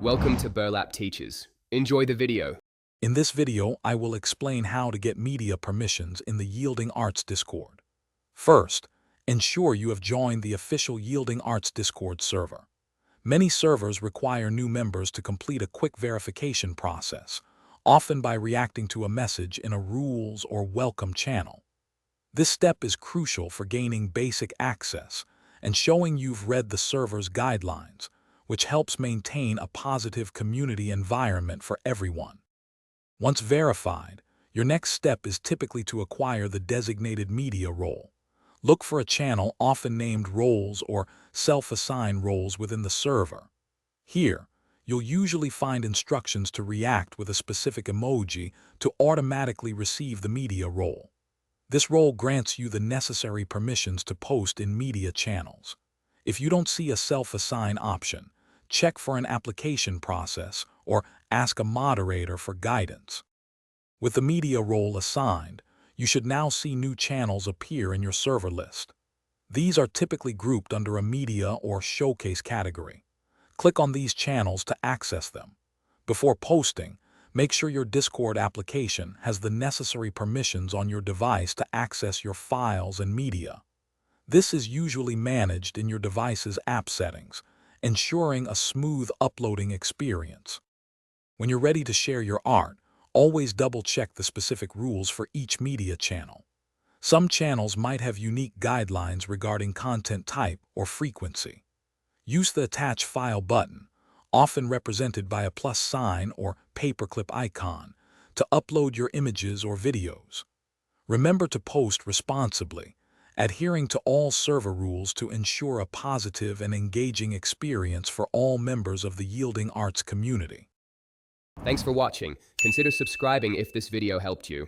Welcome to Burlap Teachers. Enjoy the video. In this video, I will explain how to get media permissions in the Yielding Arts Discord. First, ensure you have joined the official Yielding Arts Discord server. Many servers require new members to complete a quick verification process, often by reacting to a message in a rules or welcome channel. This step is crucial for gaining basic access and showing you've read the server's guidelines, which helps maintain a positive community environment for everyone. Once verified, your next step is typically to acquire the designated media role. Look for a channel often named roles or self-assigned roles within the server. Here, you'll usually find instructions to react with a specific emoji to automatically receive the media role. This role grants you the necessary permissions to post in media channels. If you don't see a self-assign option, check for an application process or ask a moderator for guidance. With the media role assigned, you should now see new channels appear in your server list. These are typically grouped under a media or showcase category. Click on these channels to access them. Before posting, make sure your Discord application has the necessary permissions on your device to access your files and media. This is usually managed in your device's app settings, ensuring a smooth uploading experience. When you're ready to share your art, always double-check the specific rules for each media channel. Some channels might have unique guidelines regarding content type or frequency. Use the Attach File button, often represented by a plus sign or paperclip icon, to upload your images or videos. Remember to post responsibly, adhering to all server rules to ensure a positive and engaging experience for all members of the Yielding Arts community. Thanks for watching. Consider subscribing if this video helped you.